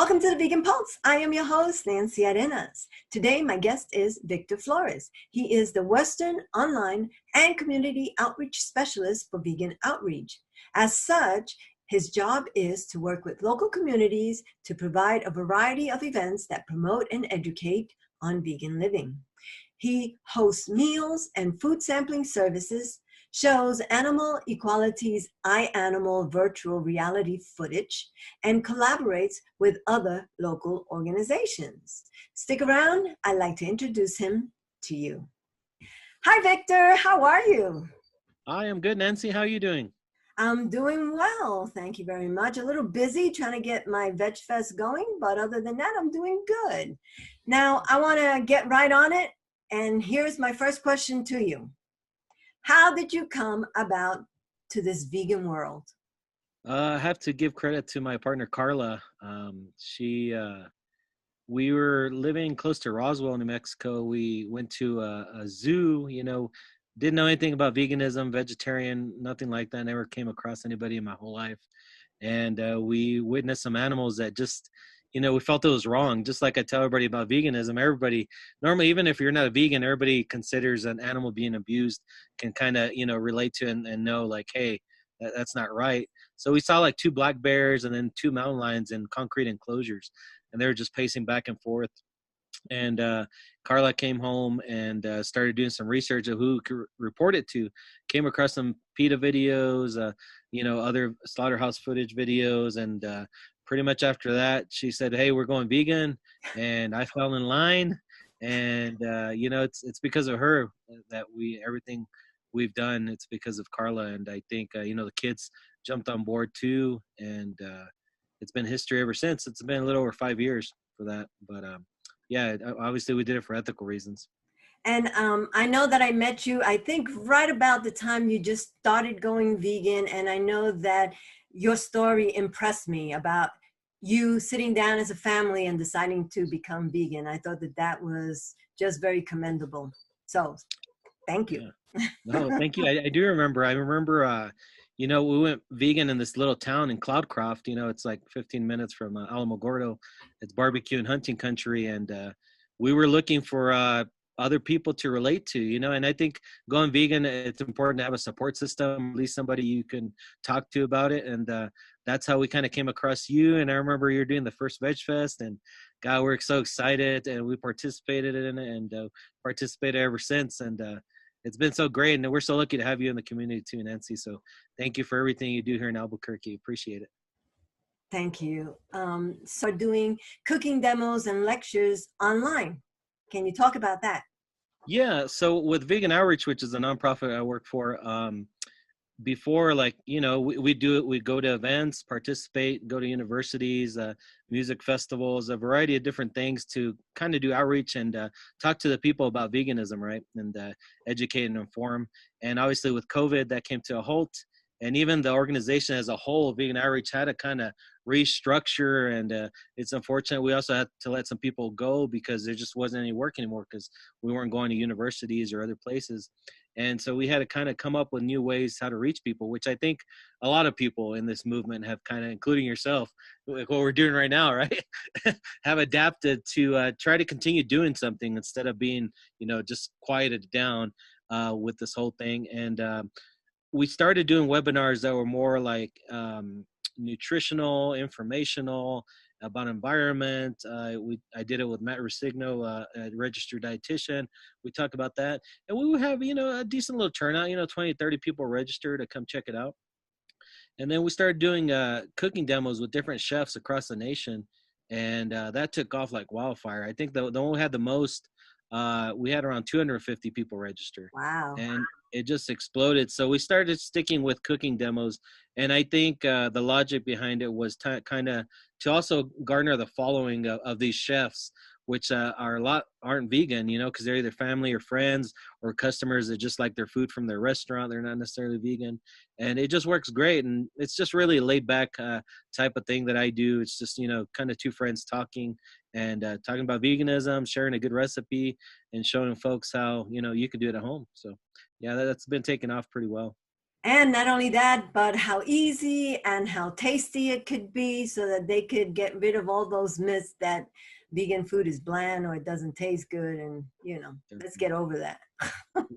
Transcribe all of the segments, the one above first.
Welcome to the Vegan Pulse. I am your host, Nancy Arenas. Today, my guest is Victor Flores. He is the Western Online and Community Outreach Specialist for Vegan Outreach. As such, his job is to work with local communities to provide a variety of events that promote and educate on vegan living. He hosts meals and food sampling services, shows Animal Equality's iAnimal virtual reality footage, and collaborates with other local organizations. Stick around, I'd like to introduce him to you. Hi, Victor, how are you? I am good, Nancy. How are you doing? I'm doing well, thank you very much. A little busy trying to get my Veg Fest going, but other than that, I'm doing good. Now, I want to get right on it, and here's my first question to you. How did you come about to this vegan world? I have to give credit to my partner, Carla. We were living close to Roswell, New Mexico. We went to a zoo, didn't know anything about veganism, vegetarian, nothing like that. Never came across anybody in my whole life. And we witnessed some animals that just, we felt it was wrong. Just like I tell everybody about veganism, everybody, normally, even if you're not a vegan, everybody considers an animal being abused, can kind of, relate to and know like, hey, that's not right. So we saw like two black bears and then two mountain lions in concrete enclosures, and they were just pacing back and forth. And Carla came home and started doing some research of who could report it to. Came across some PETA videos, other slaughterhouse footage videos, and pretty much after that, she said, "Hey, we're going vegan," and I fell in line. And it's because of her that everything we've done. It's because of Carla, and I think the kids jumped on board too, and it's been history ever since. It's been a little over 5 years for that, but yeah, obviously we did it for ethical reasons. And I know that I met you, I think right about the time you just started going vegan. And I know that your story impressed me about you sitting down as a family and deciding to become vegan. I thought that that was just very commendable. So thank you. Yeah. No, thank you. I do remember. I remember, we went vegan in this little town in Cloudcroft. It's like 15 minutes from Alamogordo. It's barbecue and hunting country. And we were looking for other people to relate to, and I think going vegan, it's important to have a support system, at least somebody you can talk to about it. And that's how we kind of came across you. And I remember you're doing the first Veg Fest, and God, we're so excited, and we participated in it and participated ever since. And it's been so great, and we're so lucky to have you in the community too, Nancy. So thank you for everything you do here in Albuquerque. Appreciate it. Thank you. So doing cooking demos and lectures online. Can you talk about that? Yeah. So with Vegan Outreach, which is a nonprofit I work for, before, like, we do it, we go to events, participate, go to universities, music festivals, a variety of different things to kind of do outreach and talk to the people about veganism, right? And educate and inform. And obviously with COVID, that came to a halt. And even the organization as a whole, Vegan Outreach, had to kind of restructure. And it's unfortunate. We also had to let some people go because there just wasn't any work anymore because we weren't going to universities or other places. And so we had to kind of come up with new ways how to reach people, which I think a lot of people in this movement have kind of, including yourself, like what we're doing right now, right? Have adapted to try to continue doing something instead of being, just quieted down with this whole thing. And we started doing webinars that were more like nutritional, informational, about environment. I did it with Matt Rusigno, a registered dietitian. We talked about that. And we would have, a decent little turnout, 20, 30 people register to come check it out. And then we started doing cooking demos with different chefs across the nation. And that took off like wildfire. I think the one we had the most, we had around 250 people register. Wow. And it just exploded. So we started sticking with cooking demos. And I think the logic behind it was kind of to also garner the following of these chefs, which aren't vegan, because they're either family or friends or customers that just like their food from their restaurant. They're not necessarily vegan. And it just works great. And it's just really a laid back type of thing that I do. It's just, kind of two friends talking and talking about veganism, sharing a good recipe and showing folks how, you can do it at home. So yeah, that's been taken off pretty well. And not only that, but how easy and how tasty it could be, so that they could get rid of all those myths that vegan food is bland or it doesn't taste good. And, let's get over that.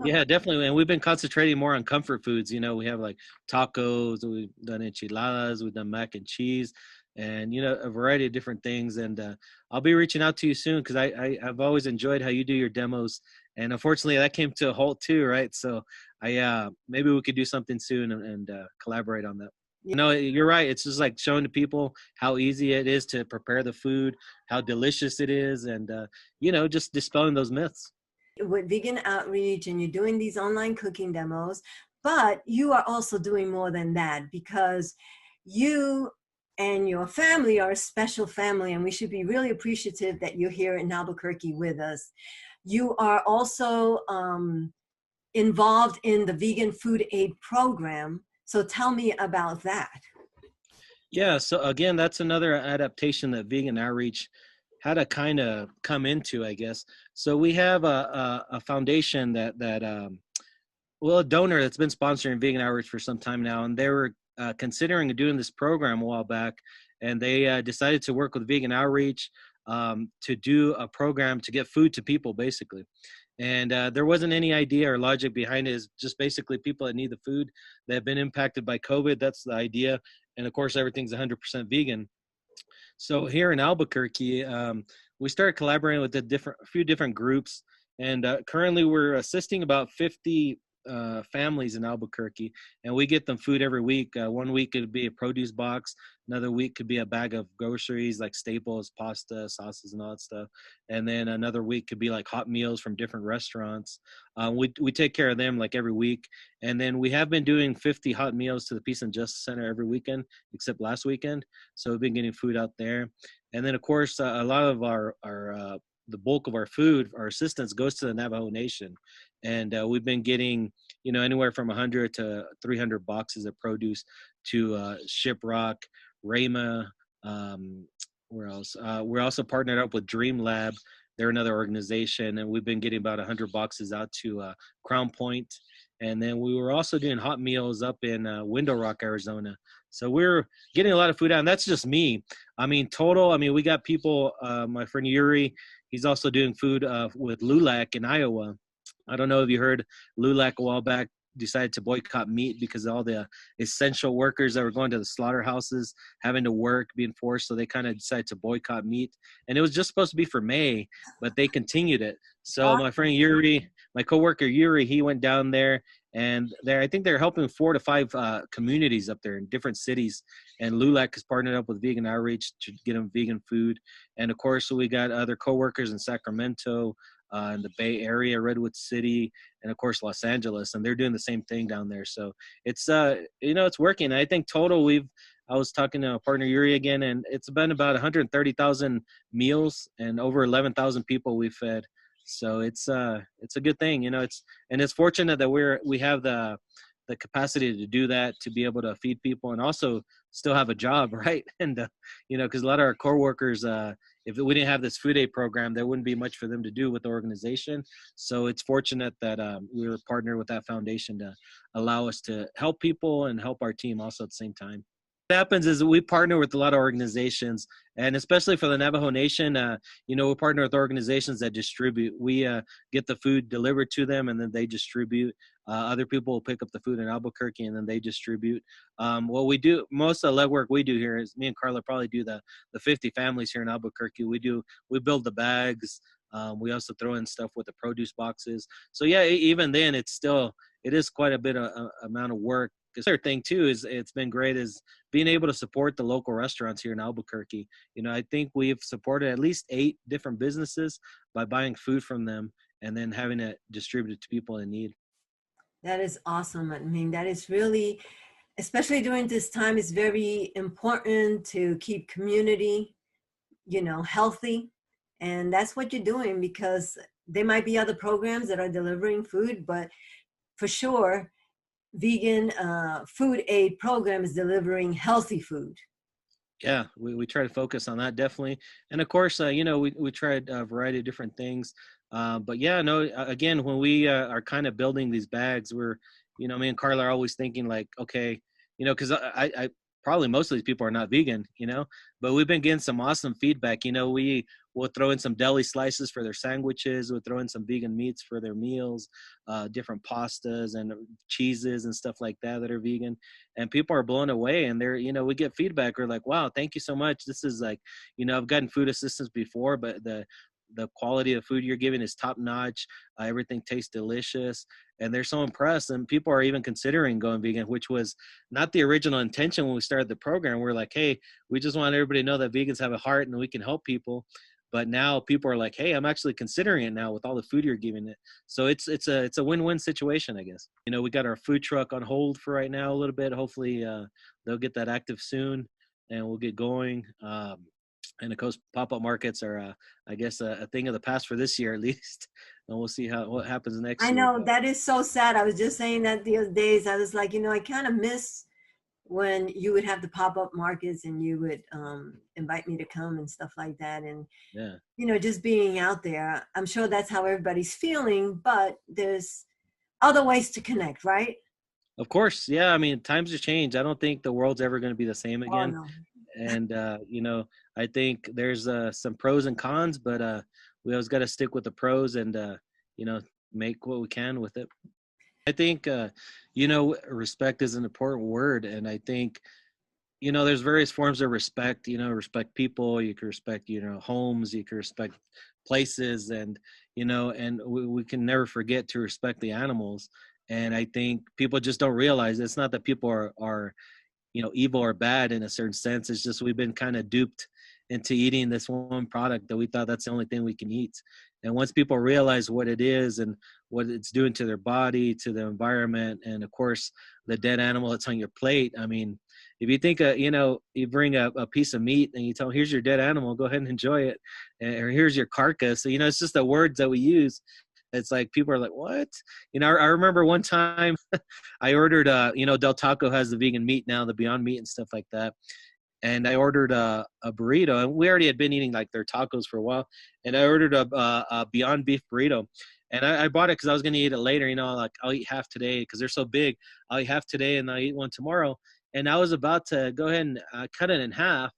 Yeah, definitely. And we've been concentrating more on comfort foods. We have like tacos, we've done enchiladas, we've done mac and cheese, and a variety of different things. And I'll be reaching out to you soon because I've always enjoyed how you do your demos. And unfortunately, that came to a halt too, right? So I maybe we could do something soon and collaborate on that. No, you're right. It's just like showing the people how easy it is to prepare the food, how delicious it is, and just dispelling those myths. With vegan outreach, and you're doing these online cooking demos, but you are also doing more than that, because you and your family are a special family, and we should be really appreciative that you're here in Albuquerque with us. You are also involved in the vegan food aid program. So tell me about that. Yeah, so again, that's another adaptation that Vegan Outreach had to kind of come into, I guess. So we have a foundation a donor that's been sponsoring Vegan Outreach for some time now, and they were considering doing this program a while back, and they decided to work with Vegan Outreach to do a program to get food to people, basically. And there wasn't any idea or logic behind it. It's just basically people that need the food that have been impacted by COVID. That's the idea. And of course, everything's 100% vegan. So here in Albuquerque, we started collaborating with a few different groups, and currently we're assisting about 50 families in Albuquerque, and we get them food every week. One week could be a produce box, another week could be a bag of groceries like staples, pasta, sauces, and all that stuff, and then another week could be like hot meals from different restaurants. We take care of them like every week, and then we have been doing 50 hot meals to the Peace and Justice Center every weekend, except last weekend. So we've been getting food out there, and then of course a lot of our the bulk of our food, our assistance goes to the Navajo Nation, and we've been getting anywhere from 100 to 300 boxes of produce to Shiprock, Rama. Where else? We're also partnered up with Dream Lab. They're another organization, and we've been getting about 100 boxes out to Crown Point. And then we were also doing hot meals up in Window Rock, Arizona. So we're getting a lot of food out, and that's just me. We got people, my friend Yuri, he's also doing food with LULAC in Iowa. I don't know if you heard, LULAC a while back decided to boycott meat because of all the essential workers that were going to the slaughterhouses having to work, being forced. So they kind of decided to boycott meat. And it was just supposed to be for May, but they continued it. So my friend Yuri, my coworker Yuri, he went down there, and I think they're helping 4 to 5 communities up there in different cities. And LULAC has partnered up with Vegan Outreach to get them vegan food. And of course, we got other coworkers in Sacramento, in the Bay Area, Redwood City, and of course Los Angeles, and they're doing the same thing down there. So it's it's working. I think total I was talking to a partner Yuri again, and it's been about 130,000 meals and over 11,000 people we've fed. So it's a good thing, it's fortunate that we have the capacity to do that, to be able to feed people and also still have a job, right? And because a lot of our core workers, if we didn't have this food aid program, there wouldn't be much for them to do with the organization. So it's fortunate that we were partnered with that foundation to allow us to help people and help our team also at the same time. What happens is we partner with a lot of organizations, and especially for the Navajo Nation, we partner with organizations that distribute. We get the food delivered to them, and then they distribute. Other people will pick up the food in Albuquerque, and then they distribute. What we do, most of the legwork we do here is me and Carla probably do the 50 families here in Albuquerque. We build the bags. We also throw in stuff with the produce boxes. So yeah, even then, it is quite a bit of amount of work. The other thing too is it's been great is being able to support the local restaurants here in Albuquerque. I think we've supported at least 8 different businesses by buying food from them and then having it distributed to people in need. That is awesome. I mean, that is really, especially during this time, is very important to keep community, healthy. And that's what you're doing, because there might be other programs that are delivering food, but for sure, vegan food aid program is delivering healthy food. Yeah, we try to focus on that, definitely. And of course, we tried a variety of different things. But yeah, no, again, when we are kind of building these bags, we're you know, me and Carla are always thinking like, okay, you know, because I probably most of these people are not vegan, you know, but we've been getting some awesome feedback. You know, we'll throw in some deli slices for their sandwiches. We'll throw in some vegan meats for their meals, different pastas and cheeses and stuff like that are vegan. And people are blown away. And they're, you know, we get feedback. We're like, wow, thank you so much. This is like, you know, I've gotten food assistance before, but the quality of food you're giving is top notch. Everything tastes delicious, and they're so impressed. And people are even considering going vegan, which was not the original intention when we started the program. We're like, hey, we just want everybody to know that vegans have a heart and we can help people. But now people are like, hey, I'm actually considering it now with all the food you're giving it. So it's a win-win situation, I guess. You know, we got our food truck on hold for right now a little bit. Hopefully, they'll get that active soon, and we'll get going. And of course, pop-up markets are, I guess, a thing of the past for this year at least. And we'll see what happens next I year. know But that is so sad. I was just saying that the other days. I was like, you know, I kind of miss when you would have the pop-up markets and you would invite me to come and stuff like that. And, yeah, you know, just being out there. I'm sure that's how everybody's feeling, but there's other ways to connect, right? of course, yeah. I mean, times have changed. I don't think the world's ever going to be the same Oh, again. no. And you know, I think there's some pros and cons, but we always got to stick with the pros and you know, make what we can with it. I think you know, respect is an important word, and I think, you know, there's various forms of respect. You know, respect people, you can respect, you know, homes, you can respect places, and you know, and we can never forget to respect the animals. And I think people just don't realize it's not that people are, you know, evil or bad in a certain sense. It's just we've been kind of duped into eating this one product that we thought that's the only thing we can eat. And once people realize what it is and what it's doing to their body, to the environment, and of course the dead animal that's on your plate, I mean, if you think, you know, you bring a piece of meat and you tell them, here's your dead animal, go ahead and enjoy it, or here's your carcass. So, you know, it's just the words that we use. It's like people are like, what? You know, I remember one time I ordered, you know, Del Taco has the vegan meat now, the Beyond Meat and stuff like that. And I ordered a burrito, and we already had been eating like their tacos for a while. And I ordered a Beyond Beef burrito, and I bought it because I was going to eat it later. You know, like I'll eat half today because they're so big. I'll eat half today, and I'll eat one tomorrow. And I was about to go ahead and cut it in half,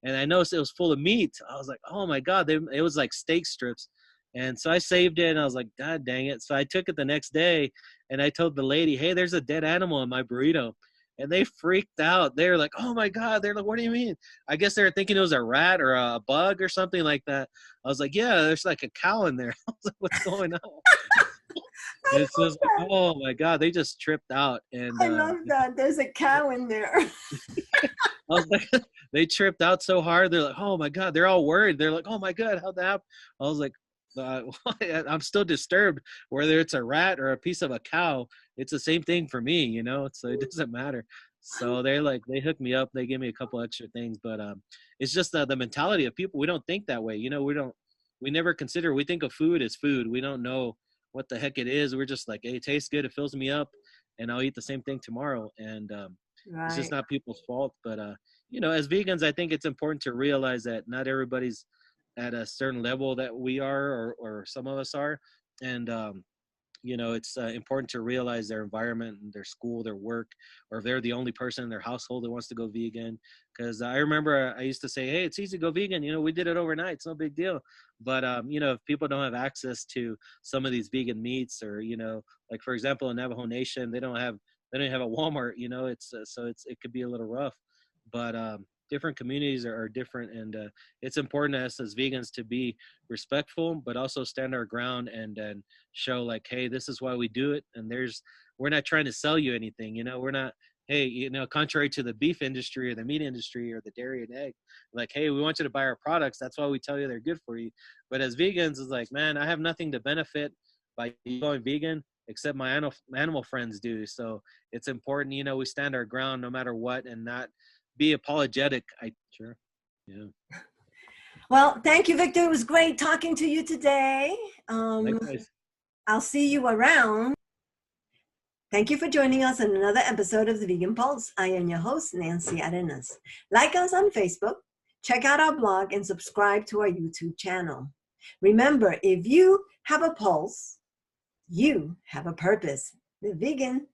and I noticed it was full of meat. I was like, oh my god, it was like steak strips. And so I saved it, and I was like, God dang it. So I took it the next day, and I told the lady, hey, there's a dead animal in my burrito. And they freaked out. They were like, oh my God. They're like, what do you mean? I guess they were thinking it was a rat or a bug or something like that. I was like, yeah, there's like a cow in there. I was like, what's going on? And it's just like, oh my God, they just tripped out. And I love that. There's a cow in there. I was like, they tripped out so hard. They're like, oh my God, they're all worried. They're like, oh my God, how'd that happen? I was like, I'm still disturbed whether it's a rat or a piece of a cow. It's the same thing for me, you know, so it doesn't matter. So they're like, they hooked me up. They gave me a couple extra things, but it's just the mentality of people. We don't think that way. You know, we never consider, we think of food as food. We don't know what the heck it is. We're just like, hey, it tastes good. It fills me up, and I'll eat the same thing tomorrow. And it's just Right. not people's fault. But you know, as vegans, I think it's important to realize that not everybody's at a certain level that we are, or some of us are. And you know, it's important to realize their environment and their school, their work, or if they're the only person in their household that wants to go vegan. Because I remember I used to say, hey, it's easy to go vegan, you know, we did it overnight, it's no big deal. But you know, if people don't have access to some of these vegan meats, or you know, like for example in Navajo Nation, they don't have a Walmart, you know. It's so it could be a little rough. But different communities are different, and it's important to us as vegans to be respectful, but also stand our ground and show like, hey, this is why we do it. And we're not trying to sell you anything, you know. We're not, hey, you know, contrary to the beef industry or the meat industry or the dairy and egg, like, hey, we want you to buy our products, that's why we tell you they're good for you. But as vegans, it's like, man, I have nothing to benefit by going vegan except my animal friends do. So it's important, you know, we stand our ground no matter what, and not be apologetic. I sure, yeah. Well, thank you, Victor. It was great talking to you today. Likewise. I'll see you around. Thank you for joining us on another episode of the Vegan Pulse. I am your host, Nancy Arenas. Like us on Facebook, check out our blog, and subscribe to our YouTube channel. Remember, if you have a pulse, you have a purpose. Live vegan.